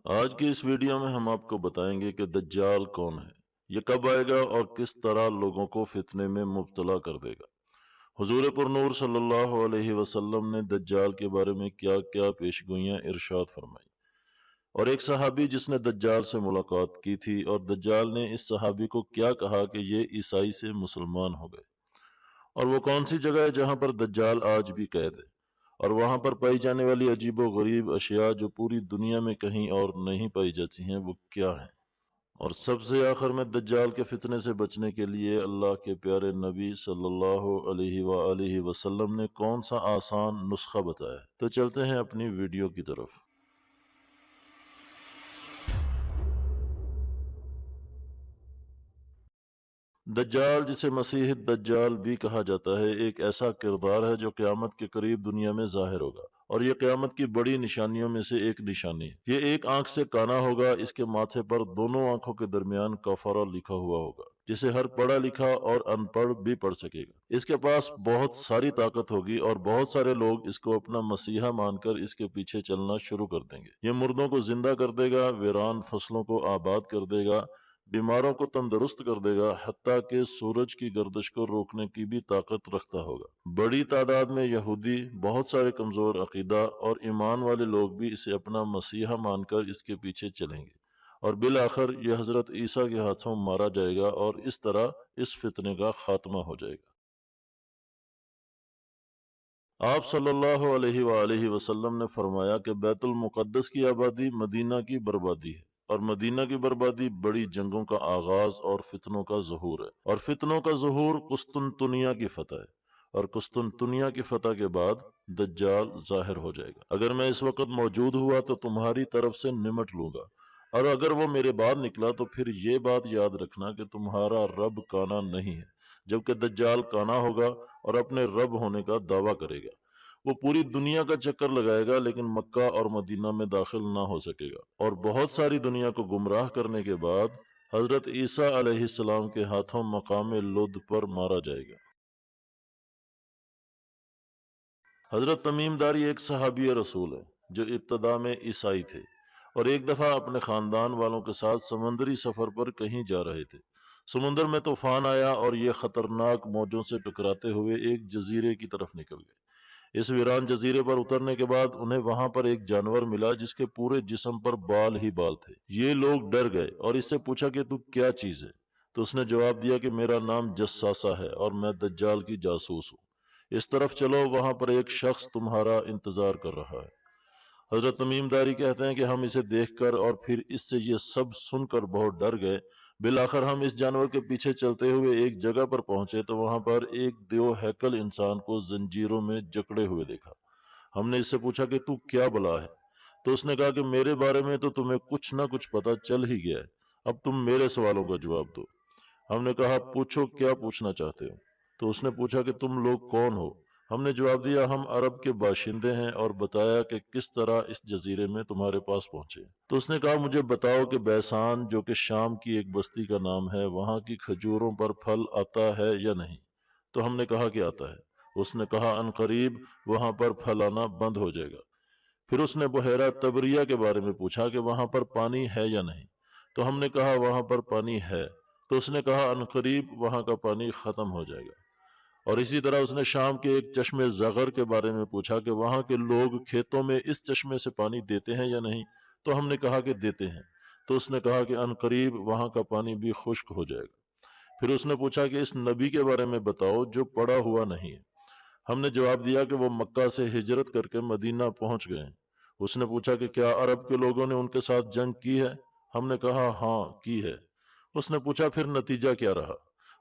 آج کی اس ویڈیو میں ہم آپ کو بتائیں گے کہ دجال کون ہے، یہ کب آئے گا اور کس طرح لوگوں کو فتنے میں مبتلا کر دے گا۔ حضور پر نور صلی اللہ علیہ وسلم نے دجال کے بارے میں کیا کیا پیشگوئیاں ارشاد فرمائی، اور ایک صحابی جس نے دجال سے ملاقات کی تھی اور دجال نے اس صحابی کو کیا کہا کہ یہ عیسائی سے مسلمان ہو گئے، اور وہ کون سی جگہ ہے جہاں پر دجال آج بھی قید ہے، اور وہاں پر پائی جانے والی عجیب و غریب اشیاء جو پوری دنیا میں کہیں اور نہیں پائی جاتی ہیں وہ کیا ہیں، اور سب سے آخر میں دجال کے فتنے سے بچنے کے لیے اللہ کے پیارے نبی صلی اللہ علیہ وآلہ وسلم نے کون سا آسان نسخہ بتایا ہے۔ تو چلتے ہیں اپنی ویڈیو کی طرف۔ دجال، جسے مسیح الدجال بھی کہا جاتا ہے، ایک ایسا کردار ہے جو قیامت کے قریب دنیا میں ظاہر ہوگا، اور یہ قیامت کی بڑی نشانیوں میں سے ایک نشانی ہے۔ یہ ایک آنکھ سے کانا ہوگا، اس کے ماتھے پر دونوں آنکھوں کے درمیان کفارہ لکھا ہوا ہوگا، جسے ہر پڑھا لکھا اور ان پڑھ بھی پڑھ سکے گا۔ اس کے پاس بہت ساری طاقت ہوگی اور بہت سارے لوگ اس کو اپنا مسیحا مان کر اس کے پیچھے چلنا شروع کر دیں گے۔ یہ مردوں کو زندہ کر دے گا، ویران فصلوں کو آباد کر دے گا، بیماروں کو تندرست کر دے گا، حتیٰ کہ سورج کی گردش کو روکنے کی بھی طاقت رکھتا ہوگا۔ بڑی تعداد میں یہودی، بہت سارے کمزور عقیدہ اور ایمان والے لوگ بھی اسے اپنا مسیحا مان کر اس کے پیچھے چلیں گے، اور بالآخر یہ حضرت عیسیٰ کے ہاتھوں مارا جائے گا، اور اس طرح اس فتنے کا خاتمہ ہو جائے گا۔ آپ صلی اللہ علیہ وآلہ وسلم نے فرمایا کہ بیت المقدس کی آبادی مدینہ کی بربادی ہے، اور مدینہ کی بربادی بڑی جنگوں کا آغاز اور فتنوں کا ظہور ہے، اور فتنوں کا ظہور قسطنطنیہ کی فتح ہے، اور قسطنطنیہ کی فتح کے بعد دجال ظاہر ہو جائے گا۔ اگر میں اس وقت موجود ہوا تو تمہاری طرف سے نمٹ لوں گا، اور اگر وہ میرے بعد نکلا تو پھر یہ بات یاد رکھنا کہ تمہارا رب کانا نہیں ہے، جبکہ دجال کانا ہوگا اور اپنے رب ہونے کا دعویٰ کرے گا۔ وہ پوری دنیا کا چکر لگائے گا لیکن مکہ اور مدینہ میں داخل نہ ہو سکے گا، اور بہت ساری دنیا کو گمراہ کرنے کے بعد حضرت عیسیٰ علیہ السلام کے ہاتھوں مقام لد پر مارا جائے گا۔ حضرت تمیم داری ایک صحابی رسول ہے جو ابتدا میں عیسائی تھے، اور ایک دفعہ اپنے خاندان والوں کے ساتھ سمندری سفر پر کہیں جا رہے تھے۔ سمندر میں طوفان آیا اور یہ خطرناک موجوں سے ٹکراتے ہوئے ایک جزیرے کی طرف نکل گئے۔ اس ویران جزیرے پر اترنے کے بعد انہیں وہاں پر ایک جانور ملا جس کے پورے جسم پر بال ہی بال تھے۔ یہ لوگ ڈر گئے اور اس سے پوچھا کہ تو کیا چیز ہے؟ تو اس نے جواب دیا کہ میرا نام جساسہ ہے اور میں دجال کی جاسوس ہوں، اس طرف چلو، وہاں پر ایک شخص تمہارا انتظار کر رہا ہے۔ حضرت تمیم داری کہتے ہیں کہ ہم اسے دیکھ کر اور پھر اس سے یہ سب سن کر بہت ڈر گئے۔ بالآخر ہم اس جانور کے پیچھے چلتے ہوئے ایک جگہ پر پہنچے تو وہاں پر ایک دیو ہیکل انسان کو زنجیروں میں جکڑے ہوئے دیکھا۔ ہم نے اس سے پوچھا کہ تو کیا بلا ہے؟ تو اس نے کہا کہ میرے بارے میں تو تمہیں کچھ نہ کچھ پتہ چل ہی گیا ہے، اب تم میرے سوالوں کا جواب دو۔ ہم نے کہا پوچھو، کیا پوچھنا چاہتے ہو؟ تو اس نے پوچھا کہ تم لوگ کون ہو؟ ہم نے جواب دیا ہم عرب کے باشندے ہیں، اور بتایا کہ کس طرح اس جزیرے میں تمہارے پاس پہنچے۔ تو اس نے کہا مجھے بتاؤ کہ بیسان، جو کہ شام کی ایک بستی کا نام ہے، وہاں کی کھجوروں پر پھل آتا ہے یا نہیں؟ تو ہم نے کہا کہ آتا ہے۔ اس نے کہا ان قریب وہاں پر پھل آنا بند ہو جائے گا۔ پھر اس نے بحیرہ تبریہ کے بارے میں پوچھا کہ وہاں پر پانی ہے یا نہیں؟ تو ہم نے کہا وہاں پر پانی ہے۔ تو اس نے کہا ان قریب وہاں کا پانی ختم ہو جائے گا۔ اور اسی طرح اس نے شام کے ایک چشمے زغر کے بارے میں پوچھا کہ وہاں کے لوگ کھیتوں میں اس چشمے سے پانی دیتے ہیں یا نہیں؟ تو ہم نے کہا کہ دیتے ہیں۔ تو اس نے کہا کہ ان قریب وہاں کا پانی بھی خشک ہو جائے گا۔ پھر اس نے پوچھا کہ اس نبی کے بارے میں بتاؤ جو پڑا ہوا نہیں ہے۔ ہم نے جواب دیا کہ وہ مکہ سے ہجرت کر کے مدینہ پہنچ گئے ہیں۔ اس نے پوچھا کہ کیا عرب کے لوگوں نے ان کے ساتھ جنگ کی ہے؟ ہم نے کہا ہاں کی ہے۔ اس نے پوچھا پھر نتیجہ کیا رہا؟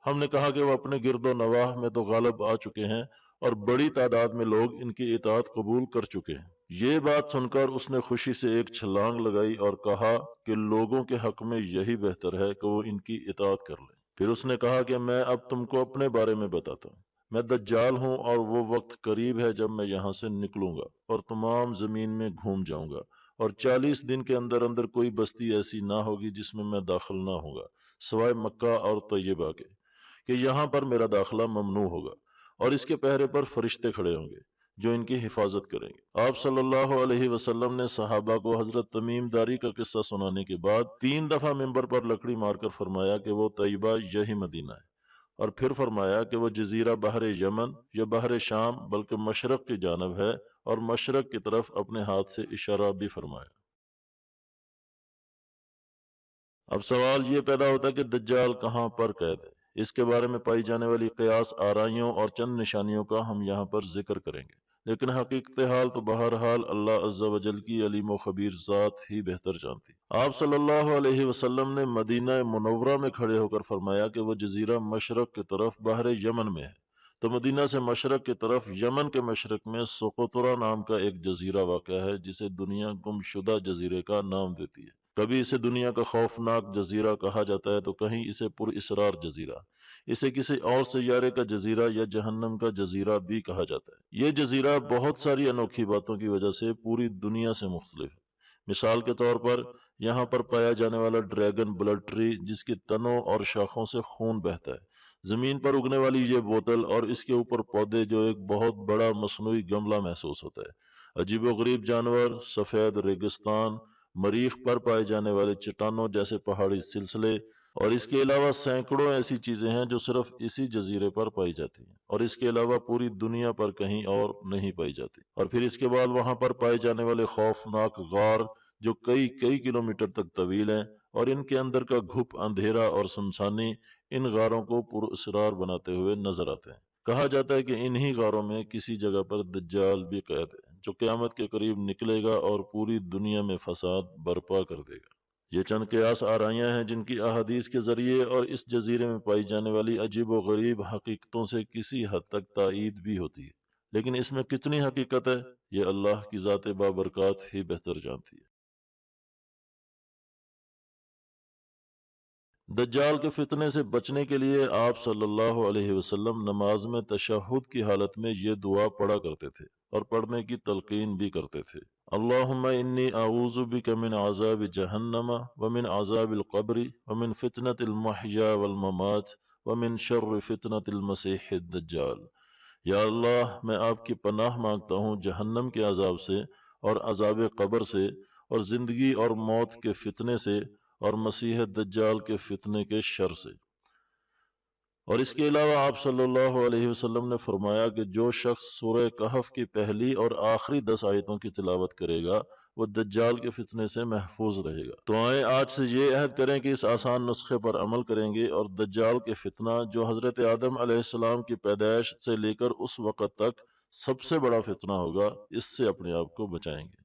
ہم نے کہا کہ وہ اپنے گرد و نواح میں تو غالب آ چکے ہیں، اور بڑی تعداد میں لوگ ان کی اطاعت قبول کر چکے ہیں۔ یہ بات سن کر اس نے خوشی سے ایک چھلانگ لگائی اور کہا کہ لوگوں کے حق میں یہی بہتر ہے کہ وہ ان کی اطاعت کر لیں۔ پھر اس نے کہا کہ میں اب تم کو اپنے بارے میں بتاتا ہوں۔ میں دجال ہوں، اور وہ وقت قریب ہے جب میں یہاں سے نکلوں گا اور تمام زمین میں گھوم جاؤں گا، اور 40 دن کے اندر اندر کوئی بستی ایسی نہ ہوگی جس میں داخل نہ ہوں گا سوائے مکہ اور طیبہ کے، کہ یہاں پر میرا داخلہ ممنوع ہوگا، اور اس کے پہرے پر فرشتے کھڑے ہوں گے۔ جو ان کی حفاظت کریں گے۔ آپ صلی اللہ علیہ وسلم نے صحابہ کو حضرت تمیم داری کا قصہ سنانے کے بعد 3 دفعہ ممبر پر لکڑی مار کر فرمایا کہ وہ طیبہ یہی مدینہ ہے، اور پھر فرمایا کہ وہ جزیرہ بحر یمن یا بحر شام بلکہ مشرق کی جانب ہے، اور مشرق کی طرف اپنے ہاتھ سے اشارہ بھی فرمایا۔ اب سوال یہ پیدا ہوتا ہے کہ دجال کہاں پر قید ہے؟ اس کے بارے میں پائی جانے والی قیاس آرائیوں اور چند نشانیوں کا ہم یہاں پر ذکر کریں گے، لیکن حقیقت حال تو بہرحال اللہ عز و جل کی علیم و خبیر ذات ہی بہتر جانتی۔ آپ صلی اللہ علیہ وسلم نے مدینہ منورہ میں کھڑے ہو کر فرمایا کہ وہ جزیرہ مشرق کی طرف بحر یمن میں ہے، تو مدینہ سے مشرق کی طرف یمن کے مشرق میں سقطرہ نام کا ایک جزیرہ واقع ہے، جسے دنیا گم شدہ جزیرے کا نام دیتی ہے۔ کبھی اسے دنیا کا خوفناک جزیرہ کہا جاتا ہے، تو کہیں اسے پر اسرار جزیرہ، اسے کسی اور سیارے کا جزیرہ یا جہنم کا جزیرہ بھی کہا جاتا ہے۔ یہ جزیرہ بہت ساری انوکھی باتوں کی وجہ سے پوری دنیا سے مختلف ہے۔ مثال کے طور پر یہاں پر پایا جانے والا ڈریگن بلڈ ٹری، جس کی تنوں اور شاخوں سے خون بہتا ہے، زمین پر اگنے والی یہ بوتل اور اس کے اوپر پودے جو ایک بہت بڑا مصنوعی گملہ محسوس ہوتا ہے، عجیب و غریب جانور، سفید ریگستان، مریخ پر پائے جانے والے چٹانوں جیسے پہاڑی سلسلے، اور اس کے علاوہ سینکڑوں ایسی چیزیں ہیں جو صرف اسی جزیرے پر پائی جاتی ہیں، اور اس کے علاوہ پوری دنیا پر کہیں اور نہیں پائی جاتی۔ اور پھر اس کے بعد وہاں پر پائے جانے والے خوفناک غار جو کئی کئی کلومیٹر تک طویل ہیں، اور ان کے اندر کا گھپ اندھیرا اور سنسانی ان غاروں کو پر اسرار بناتے ہوئے نظر آتے ہیں۔ کہا جاتا ہے کہ انہی غاروں میں کسی جگہ پر دجال بھی قید ہے، جو قیامت کے قریب نکلے گا اور پوری دنیا میں فساد برپا کر دے گا۔ یہ چند قیاس آرائیاں ہیں جن کی احادیث کے ذریعے اور اس جزیرے میں پائی جانے والی عجیب و غریب حقیقتوں سے کسی حد تک تائید بھی ہوتی ہے، لیکن اس میں کتنی حقیقت ہے، یہ اللہ کی ذات بابرکات ہی بہتر جانتی ہے۔ دجال کے فتنے سے بچنے کے لیے آپ صلی اللہ علیہ وسلم نماز میں تشہد کی حالت میں یہ دعا پڑھا کرتے تھے، اور پڑھنے کی تلقین بھی کرتے تھے۔ اللہم انی اعوذ بک من عذاب جہنم ومن عذاب القبر ومن فتنة المحیا والممات ومن شر فتنة المسیح الدجال۔ یا اللہ، میں آپ کی پناہ مانگتا ہوں جہنم کے عذاب سے، اور عذاب قبر سے، اور زندگی اور موت کے فتنے سے، اور مسیح دجال کے فتنے کے شر سے۔ اور اس کے علاوہ آپ صلی اللہ علیہ وسلم نے فرمایا کہ جو شخص سورہ کہف کی پہلی اور آخری 10 آیتوں کی تلاوت کرے گا، وہ دجال کے فتنے سے محفوظ رہے گا۔ تو آئیں آج سے یہ عہد کریں کہ اس آسان نسخے پر عمل کریں گے، اور دجال کے فتنہ جو حضرت آدم علیہ السلام کی پیدائش سے لے کر اس وقت تک سب سے بڑا فتنہ ہوگا، اس سے اپنے آپ کو بچائیں گے۔